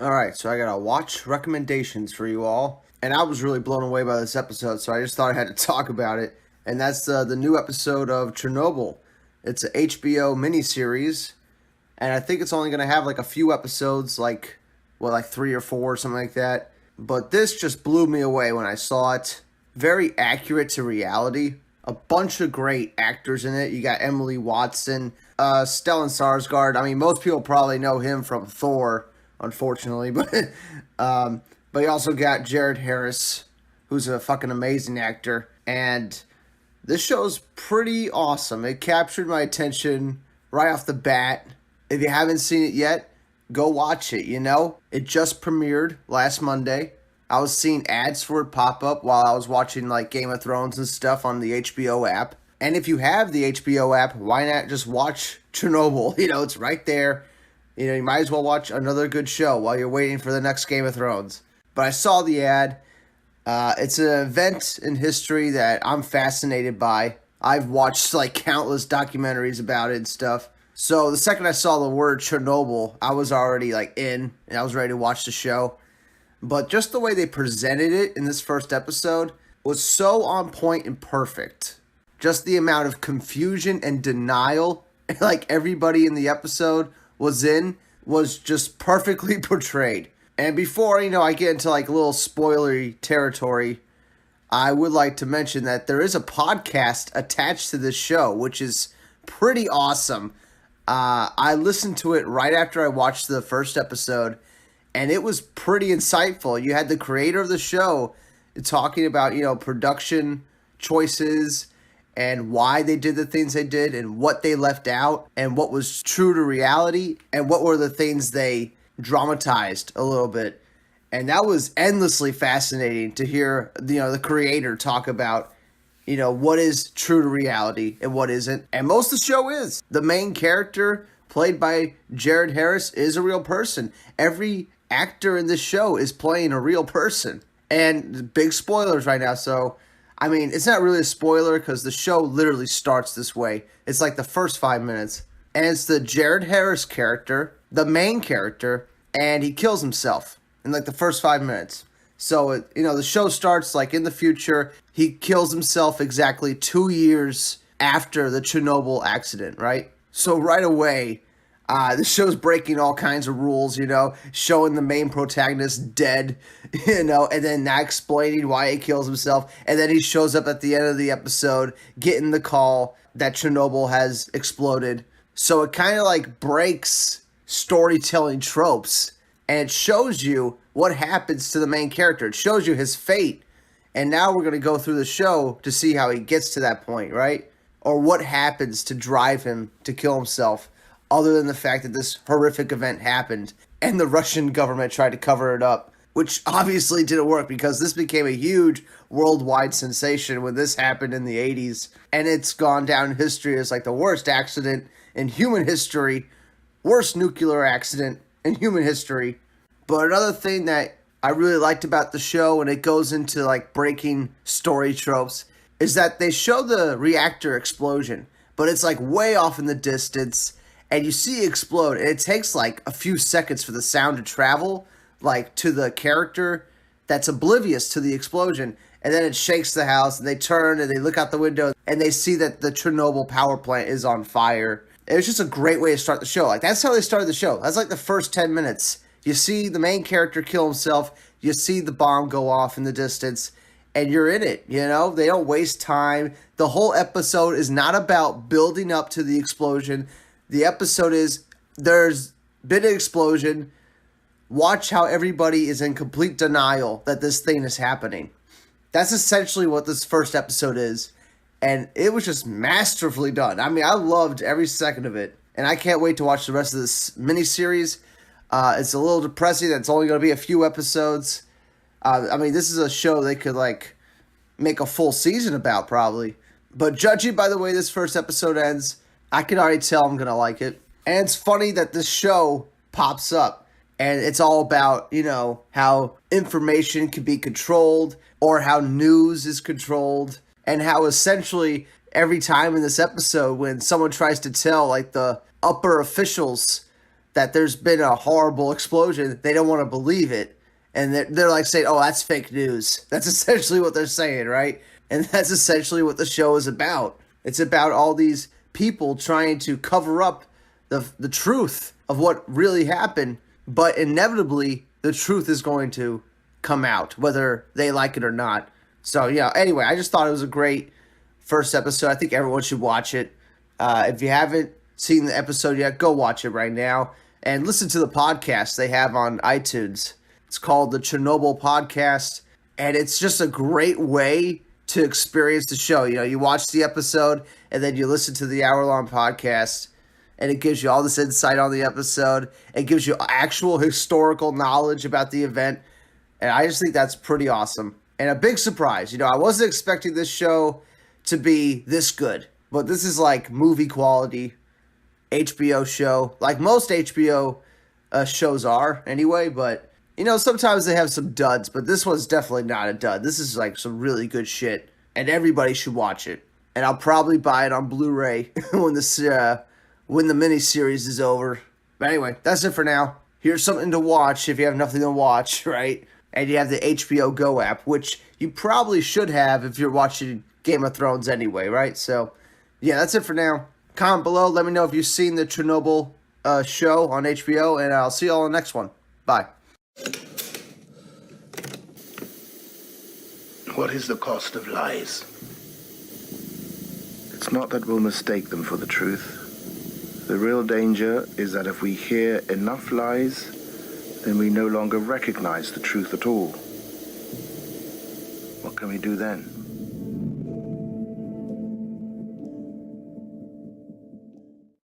Alright, so I got a watch recommendations for you all. And I was really blown away by this episode, so I just thought I had to talk about it. And that's the new episode of Chernobyl. It's a HBO miniseries, and I think it's only going to have like a few episodes, like 3 or 4 or something like that. But this just blew me away when I saw it. Very accurate to reality. A bunch of great actors in it. You got Emily Watson, Stellan Skarsgård. I mean, most people probably know him from Thor, unfortunately, but you also got Jared Harris, who's a fucking amazing actor, and this show's pretty awesome. It captured my attention right off the bat. If you haven't seen it yet, go watch it, It just premiered last Monday. I was seeing ads for it pop up while I was watching like Game of Thrones and stuff on the HBO app. And if you have the HBO app, why not just watch Chernobyl? It's right there. You might as well watch another good show while you're waiting for the next Game of Thrones. But I saw the ad. It's an event in history that I'm fascinated by. I've watched like countless documentaries about it and stuff. So the second I saw the word Chernobyl, I was already like in, and I was ready to watch the show. But just the way they presented it in this first episode was so on point and perfect. Just the amount of confusion and denial, like everybody in the episode was just perfectly portrayed. And before, I get into like a little spoilery territory, I would like to mention that there is a podcast attached to this show, which is pretty awesome. I listened to it right after I watched the first episode, and it was pretty insightful. You had the creator of the show talking about, production choices and why they did the things they did and what they left out and what was true to reality and what were the things they dramatized a little bit. And that was endlessly fascinating to hear, the creator talk about, what is true to reality and what isn't. And most of the show is. The main character, played by Jared Harris, is a real person. Every actor in this show is playing a real person. And big spoilers right now, so I mean, it's not really a spoiler because the show literally starts this way. It's like the first 5 minutes. And it's the Jared Harris character, the main character, and he kills himself in like the first 5 minutes. So, the show starts like in the future. He kills himself exactly 2 years after the Chernobyl accident, right? So right away, the show's breaking all kinds of rules, showing the main protagonist dead, and then not explaining why he kills himself. And then he shows up at the end of the episode getting the call that Chernobyl has exploded. So it kind of like breaks storytelling tropes, and it shows you what happens to the main character. It shows you his fate. And now we're going to go through the show to see how he gets to that point, right? Or what happens to drive him to kill himself, other than the fact that this horrific event happened and the Russian government tried to cover it up, which obviously didn't work because this became a huge worldwide sensation when this happened in the 80s. And it's gone down in history as like the worst accident in human history, worst nuclear accident in human history. But another thing that I really liked about the show, and it goes into like breaking story tropes, is that they show the reactor explosion, but it's like way off in the distance. And you see it explode, and it takes like a few seconds for the sound to travel, like to the character that's oblivious to the explosion. And then it shakes the house, and they turn, and they look out the window, and they see that the Chernobyl power plant is on fire. It was just a great way to start the show. Like, that's how they started the show. That's like the first 10 minutes. You see the main character kill himself, you see the bomb go off in the distance, and you're in it, They don't waste time. The whole episode is not about building up to the explosion. The episode is, there's been an explosion. Watch how everybody is in complete denial that this thing is happening. That's essentially what this first episode is. And it was just masterfully done. I mean, I loved every second of it. And I can't wait to watch the rest of this miniseries. It's a little depressing that it's only going to be a few episodes. I mean, this is a show they could, like, make a full season about, probably. But judging by the way this first episode ends, I can already tell I'm going to like it. And it's funny that this show pops up. And it's all about, how information can be controlled or how news is controlled. And how essentially every time in this episode when someone tries to tell, like, the upper officials that there's been a horrible explosion. They don't want to believe it. And they're like saying, oh, that's fake news. That's essentially what they're saying, right? And that's essentially what the show is about. It's about all these people trying to cover up the truth of what really happened. But inevitably, the truth is going to come out, whether they like it or not. So, yeah, anyway, I just thought it was a great first episode. I think everyone should watch it. If you haven't seen the episode yet, go watch it right now. And listen to the podcast they have on iTunes. It's called the Chernobyl Podcast. And it's just a great way to experience the show. You know, you watch the episode and then you listen to the hour-long podcast. And it gives you all this insight on the episode. It gives you actual historical knowledge about the event. And I just think that's pretty awesome. And a big surprise. You know, I wasn't expecting this show to be this good. But this is like movie quality HBO show. Like most HBO shows are anyway. But, you know, sometimes they have some duds. But this one's definitely not a dud. This is like some really good shit. And everybody should watch it. And I'll probably buy it on Blu-ray when the miniseries is over. But anyway, that's it for now. Here's something to watch if you have nothing to watch, right? And you have the HBO Go app, which you probably should have if you're watching Game of Thrones anyway, right? So, yeah, that's it for now. Comment below. Let me know if you've seen the Chernobyl show on HBO, and I'll see you all in the next one. Bye. What is the cost of lies? It's not that we'll mistake them for the truth. The real danger is that if we hear enough lies, then we no longer recognize the truth at all. What can we do then?